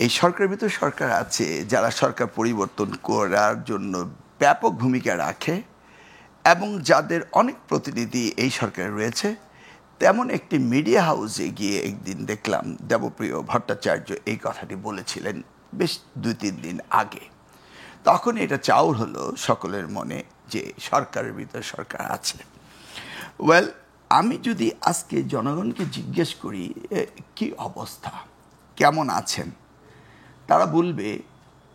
এই সরকারের ভিতরে সরকার আছে যারা সরকার পরিবর্তন করার জন্য ব্যাপক ভূমিকা রাখে এবং যাদের অনেক প্রতিনিধি এই সরকারে রয়েছে। তেমন একটি মিডিয়া হাউসে গিয়ে একদিন দেখলাম দেবপ্রিয় ভট্টাচার্য এই কথাটি বলেছিলেন বেশ 2-3 দিন আগে। তখন এটা চাউর হলো সকলের মনে যে সরকারের ভিতরে সরকার আছে। ওয়েল, আমি যদি আজকে জনগণকে জিজ্ঞেস করি কি অবস্থা, কেমন আছেন, তারা বলবে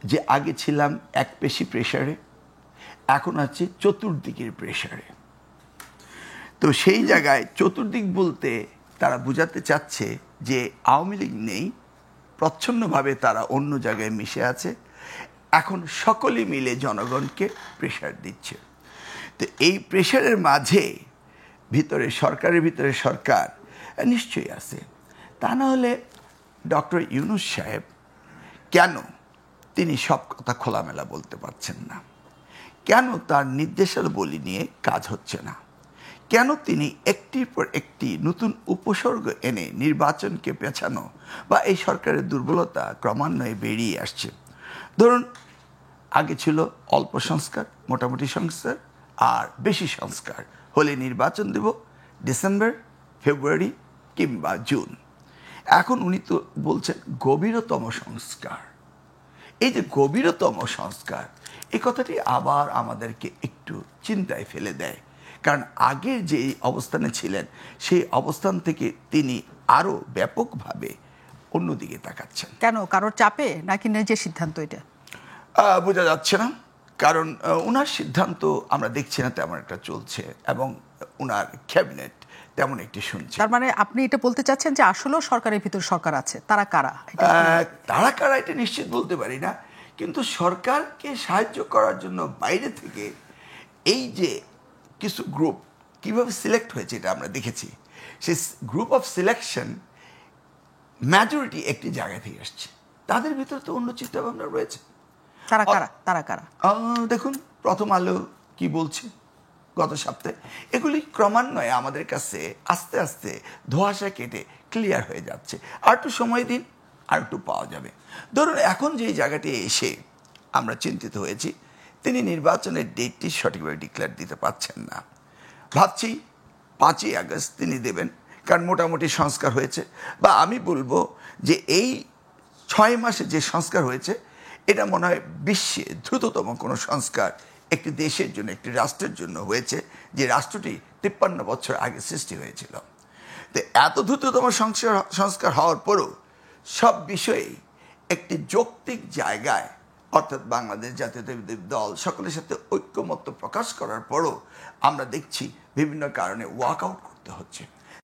যে আগে ছিলাম এক পেশি প্রেসারে, এখন আছে চতুর্দিকের প্রেসারে। তো সেই জায়গায় চতুর্দিক বলতে তারা বোঝাতে চাচ্ছে যে আওয়ামী লীগ নেই, প্রচ্ছন্নভাবে তারা অন্য জায়গায় মিশে আছে, এখন সকলে মিলে জনগণকে প্রেসার দিচ্ছে। তো এই প্রেসারের মাঝে ভিতরে সরকারের ভিতরে সরকার নিশ্চয়ই আছে। তা না হলে ডক্টর ইউনূস সাহেব কেন তিনি সব কথা খোলামেলা বলতে পারছেন না? কেন তার নির্দেশাবলী নিয়ে কাজ হচ্ছে না? কেন তিনি একটির পর একটি নতুন উপসর্গ এনে নির্বাচনকে পেছানো বা এই সরকারের দুর্বলতা ক্রমান্বয়ে বেরিয়ে আসছে? ধরুন, আগে ছিল অল্প সংস্কার, মোটামুটি সংস্কার, আর বেশি সংস্কার হলে নির্বাচন দেব ডিসেম্বর, ফেব্রুয়ারি কিংবা জুন। এখন উনি তো বলছেন গভীরতম সংস্কার। এই যে গভীরতম সংস্কার, এই কথাটি আবার আমাদেরকে একটু চিন্তায় ফেলে দেয়। কারণ আগের যে অবস্থানে ছিলেন সেই অবস্থান থেকে তিনি আরও ব্যাপকভাবে অন্যদিকে তাকাচ্ছেন। কেন? কারোর চাপে নাকি নিজের সিদ্ধান্ত? এটা বোঝা যাচ্ছে না, কারণ ওনার সিদ্ধান্ত আমরা দেখছি না তেমন একটা চলছে এবং ওনার ক্যাবিনেট তেমন একটি শুনছে। তার মানে আপনি এটা বলতে চাচ্ছেন যে আসলেও সরকারের ভিতর সরকার আছে। তারা কারা? তারা কারা এটা নিশ্চিত বলতে পারি না, কিন্তু সরকারকে সাহায্য করার জন্য বাইরে থেকে এই যে কিছু গ্রুপ কিভাবে সিলেক্ট হয়েছে এটা আমরা দেখেছি। সেই গ্রুপ অফ সিলেকশন মেজরিটি একটি জায়গা থেকে আসছে, তাদের ভিতরে তো অন্য চিন্তাভাবনা রয়েছে। তারা কারা? তারা কারা? দেখুন, প্রথম আলো কি বলছে গত সপ্তাহে, এগুলি ক্রমান্বয়ে আমাদের কাছে আস্তে আস্তে ধোঁয়াশা কেটে ক্লিয়ার হয়ে যাচ্ছে। আর একটু সময় দিন, আর একটু পাওয়া যাবে। ধরুন, এখন যেই জায়গাটি এসে আমরা চিন্তিত হয়েছি, তিনি নির্বাচনের ডেটটি সঠিকভাবে ডিক্লেয়ার দিতে পারছেন না। ভাবছি 5ই আগস্ট তিনি দেবেন, কারণ মোটামুটি সংস্কার হয়েছে। বা আমি বলবো যে এই 6 মাসে যে সংস্কার হয়েছে এটা মনে হয় বিশ্বে দ্রুততম কোনো সংস্কার একটি দেশের জন্য, একটি রাষ্ট্রের জন্য হয়েছে, যে রাষ্ট্রটি 53 বছর আগে সৃষ্টি হয়েছিল। তো এত দ্রুততম সংস্কার হওয়ার পরও সব বিষয়েই একটি যৌক্তিক জায়গায়, অর্থাৎ বাংলাদেশ জাতীয়তাবাদী দল সকলের সাথে ঐক্যমত্য প্রকাশ করার পরও আমরা দেখছি বিভিন্ন কারণে ওয়াক আউট করতে হচ্ছে।